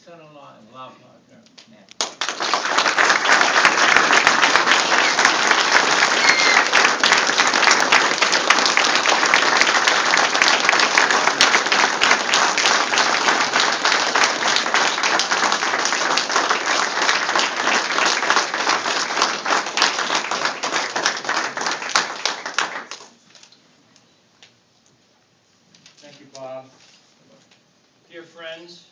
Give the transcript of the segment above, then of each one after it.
son-in-law and law partner, Matt. Thank you, Bob. Dear friends,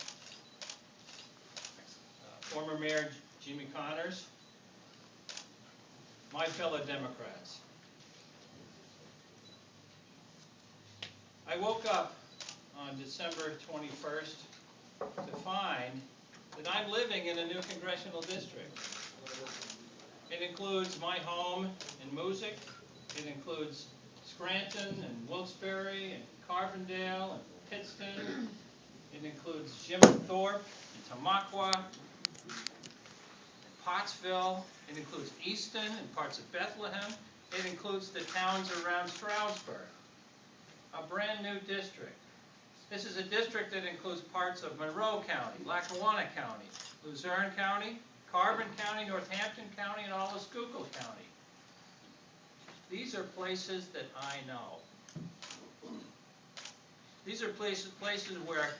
former Mayor Jimmy Connors, my fellow Democrats. I woke up on December 21st to find that I'm living in a new congressional district. It includes my home in Moosic. It includes Scranton and Wilkes-Barre and Carbondale and Pittston. It includes Jim Thorpe and Tamaqua, Pottsville. It includes Easton and parts of Bethlehem. It includes the towns around Stroudsburg, a brand new district. This is a district that includes parts of Monroe County, Lackawanna County, Luzerne County, Carbon County, Northampton County, and all of Schuylkill County. These are places that I know. These are places where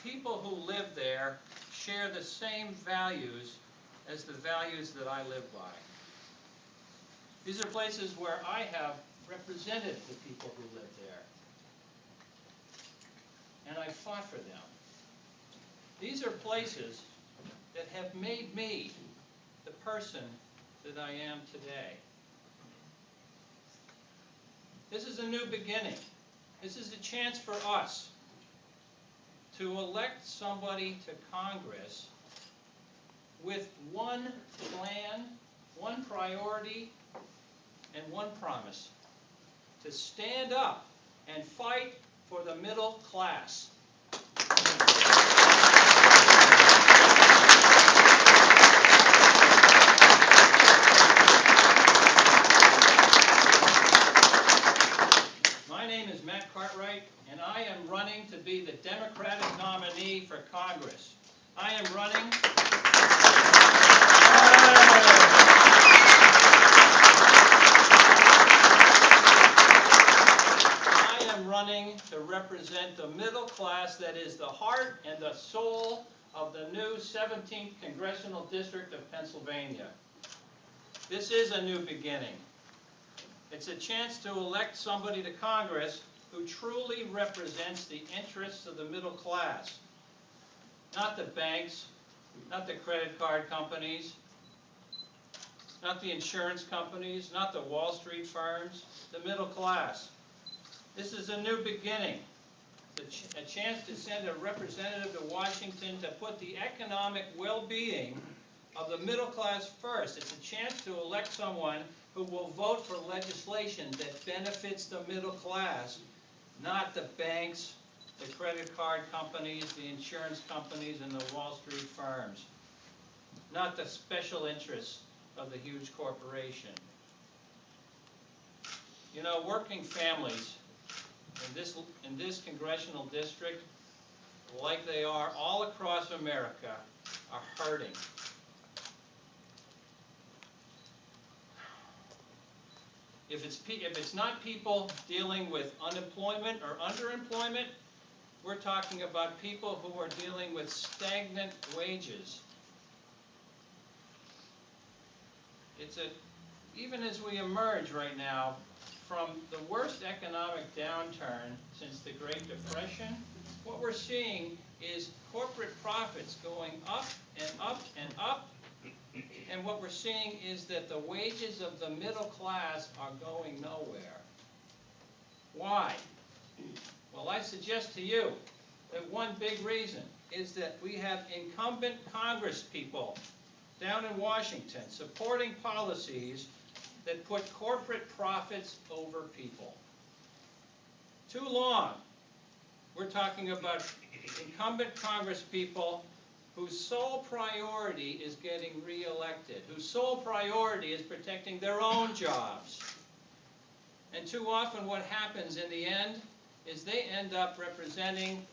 people who live there share the same values as the values that I live by. These are places where I have represented the people who live there. And I fought for them. These are places that have made me the person that I am today. This is a new beginning. This is a chance for us to elect somebody to Congress with one plan, one priority, and one promise: to stand up and fight for the middle class. My name is Matt Cartwright, and I am running to be the Democratic nominee for Congress. I am running to represent the middle class that is the heart and the soul of the new 17th Congressional District of Pennsylvania. This is a new beginning. It's a chance to elect somebody to Congress who truly represents the interests of the middle class. Not the banks, not the credit card companies, not the insurance companies, not the Wall Street firms, the middle class. This is a new beginning. It's a chance to send a representative to Washington to put the economic well-being of the middle class first. It's a chance to elect someone who will vote for legislation that benefits the middle class, not the banks, the credit card companies, the insurance companies, and the Wall Street firms, not the special interests of the huge corporation. You know, working families in this congressional district, like they are all across America, are hurting. If it's not people dealing with unemployment or underemployment, we're talking about people who are dealing with stagnant wages. Even as we emerge right now from the worst economic downturn since the Great Depression, what we're seeing is corporate profits going up and up and up. And what we're seeing is that the wages of the middle class are going nowhere. Why? Well, I suggest to you that one big reason is that we have incumbent Congress people down in Washington supporting policies that put corporate profits over people. Too long, we're talking about incumbent Congress people whose sole priority is getting reelected, whose sole priority is protecting their own jobs. And too often what happens in the end is they end up representing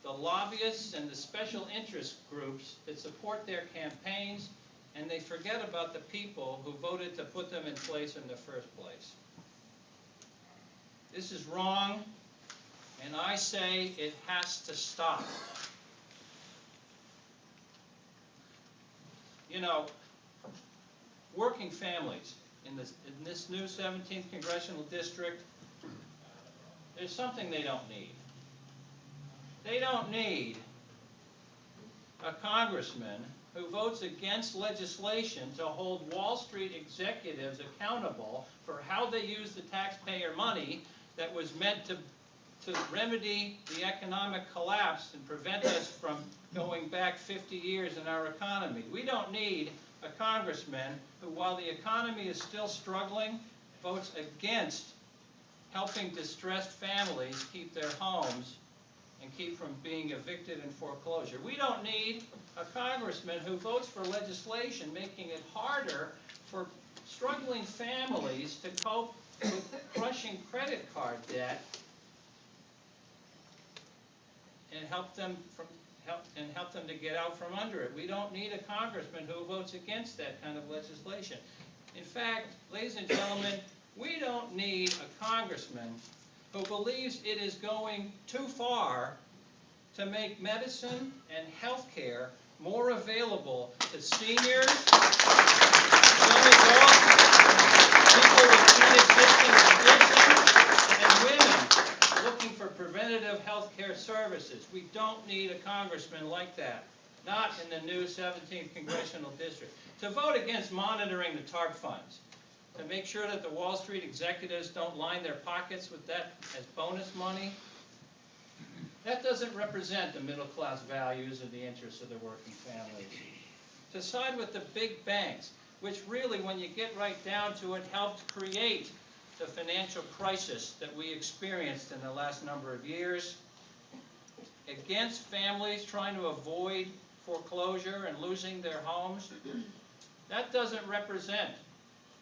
the lobbyists and the special interest groups that support their campaigns, and they forget about the people who voted to put them in place in the first place. This is wrong, and I say it has to stop. You know, working families in this new 17th Congressional District, there's something they don't need. They don't need a congressman who votes against legislation to hold Wall Street executives accountable for how they use the taxpayer money that was meant to remedy the economic collapse and prevent us from going back 50 years in our economy. We don't need a congressman who, while the economy is still struggling, votes against helping distressed families keep their homes and keep from being evicted in foreclosure. We don't need a congressman who votes for legislation making it harder for struggling families to cope with crushing credit card debt and help them to get out from under it. We don't need a congressman who votes against that kind of legislation. In fact, ladies and gentlemen, we don't need a congressman who believes it is going too far to make medicine and health care more available to seniors, young adults, people with pre-existing conditions, and women looking for preventative health care services. We don't need a congressman like that, not in the new 17th Congressional District. To vote against monitoring the TARP funds, to make sure that the Wall Street executives don't line their pockets with that as bonus money, that doesn't represent the middle-class values or the interests of the working families. To side with the big banks, which really, when you get right down to it, helped create the financial crisis that we experienced in the last number of years, against families trying to avoid foreclosure and losing their homes, that doesn't represent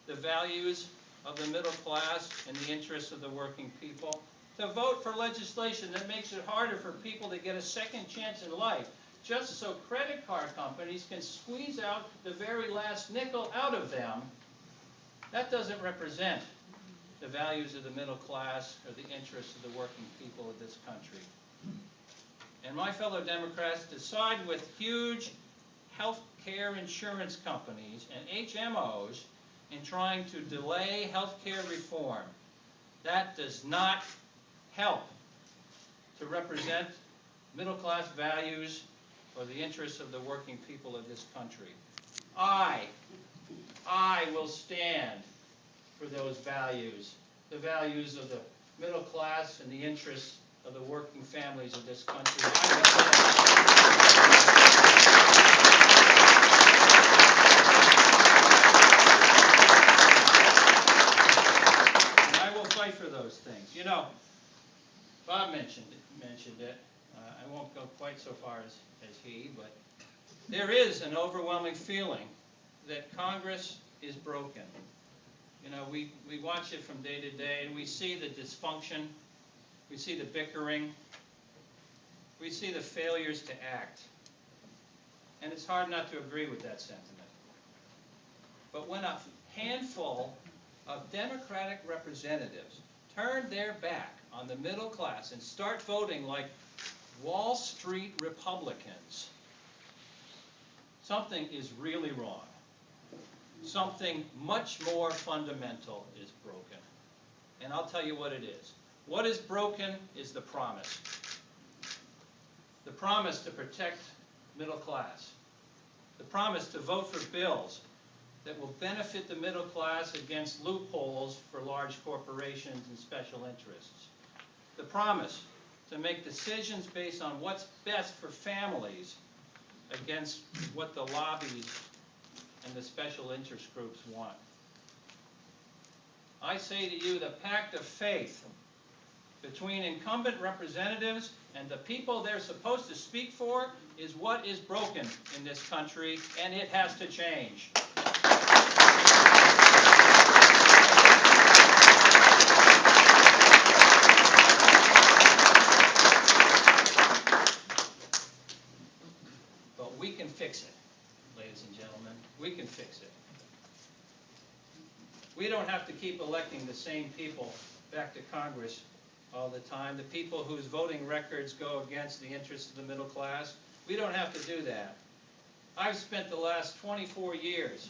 the values of the middle class and the interests of the working people. To vote for legislation that makes it harder for people to get a second chance in life, just so credit card companies can squeeze out the very last nickel out of them, that doesn't represent the values of the middle class or the interests of the working people of this country. And my fellow Democrats, to side with huge health care insurance companies and HMOs in trying to delay health care reform, that does not help to represent middle-class values or the interests of the working people of this country. I will stand for those values, the values of the middle class and the interests of the working families of this country. And I will fight for those things. You know, Bob mentioned it. I won't go quite so far as he, but there is an overwhelming feeling that Congress is broken. You know, we watch it from day to day, and we see the dysfunction, we see the bickering, we see the failures to act. And it's hard not to agree with that sentiment. But when a handful of Democratic representatives turn their back on the middle class and start voting like Wall Street Republicans, something is really wrong. Something much more fundamental is broken. And I'll tell you what it is. What is broken is the promise. The promise to protect middle class. The promise to vote for bills that will benefit the middle class against loopholes for large corporations and special interests. The promise to make decisions based on what's best for families against what the lobbies and the special interest groups want. I say to you, the pact of faith between incumbent representatives and the people they're supposed to speak for is what is broken in this country, and it has to change. we can fix it, ladies and gentlemen. We can fix it. We don't have to keep electing the same people back to Congress all the time, the people whose voting records go against the interests of the middle class. We don't have to do that. I've spent the last 24 years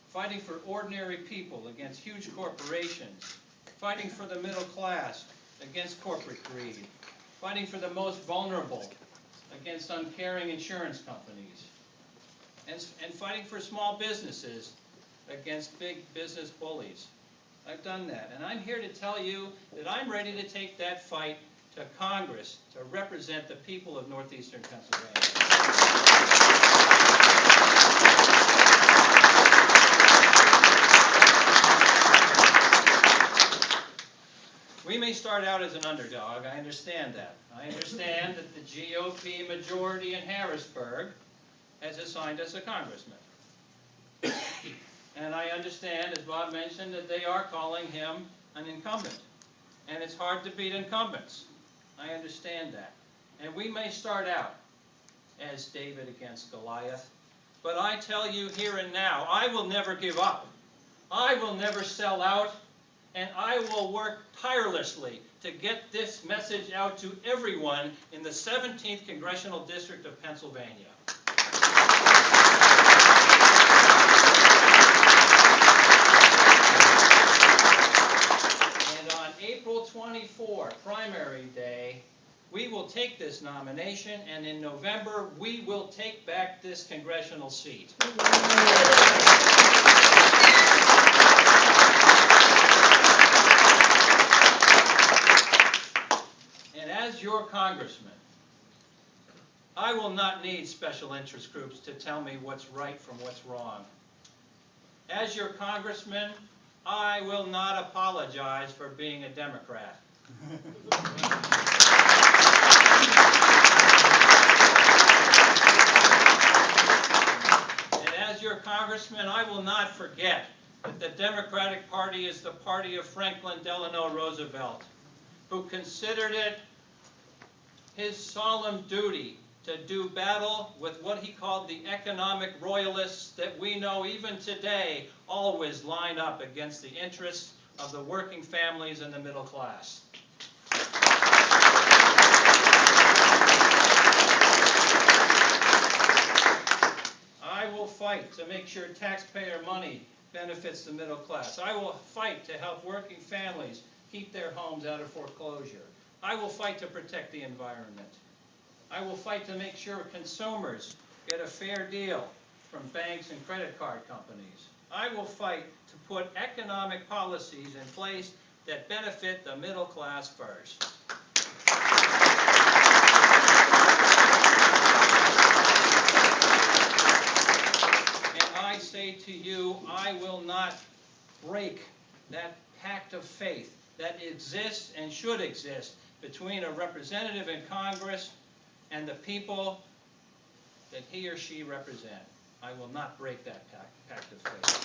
fighting for ordinary people against huge corporations, fighting for the middle class against corporate greed, fighting for the most vulnerable against uncaring insurance companies, and fighting for small businesses against big business bullies. I've done that, and I'm here to tell you that I'm ready to take that fight to Congress to represent the people of northeastern Pennsylvania. We may start out as an underdog, I understand that. I understand that the GOP majority in Harrisburg has assigned us a congressman. And I understand, as Bob mentioned, that they are calling him an incumbent. And it's hard to beat incumbents. I understand that. And we may start out as David against Goliath, but I tell you here and now, I will never give up. I will never sell out, and I will work tirelessly to get this message out to everyone in the 17th Congressional District of Pennsylvania. And on April 24, primary day, we will take this nomination, and in November, we will take back this congressional seat. And as your congressman, I will not need special interest groups to tell me what's right from what's wrong. As your congressman, I will not apologize for being a Democrat. And as your congressman, I will not forget that the Democratic Party is the party of Franklin Delano Roosevelt, who considered it his solemn duty to do battle with what he called the economic royalists that we know even today always line up against the interests of the working families and the middle class. I will fight to make sure taxpayer money benefits the middle class. I will fight to help working families keep their homes out of foreclosure. I will fight to protect the environment. I will fight to make sure consumers get a fair deal from banks and credit card companies. I will fight to put economic policies in place that benefit the middle class first. And I say to you, I will not break that pact of faith that exists and should exist between a representative in Congress and the people that he or she represent. I will not break that pact of faith.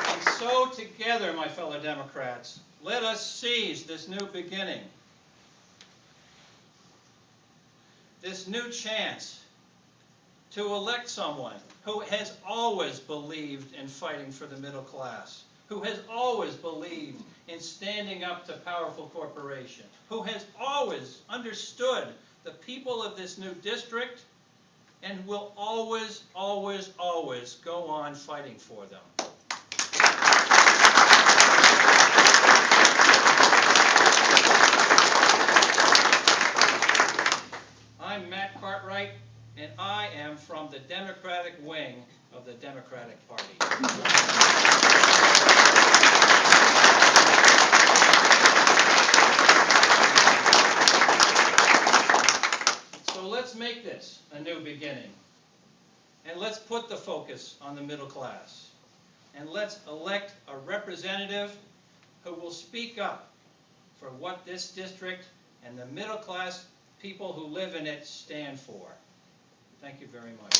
And so together, my fellow Democrats, let us seize this new beginning, this new chance to elect someone who has always believed in fighting for the middle class, who has always believed in standing up to powerful corporations, who has always understood the people of this new district and will always, always, always go on fighting for them. I'm Matt Cartwright, and I am from the Democratic wing of the Democratic Party. So let's make this a new beginning. And let's put the focus on the middle class. And let's elect a representative who will speak up for what this district and the middle class people who live in it stand for. Thank you very much.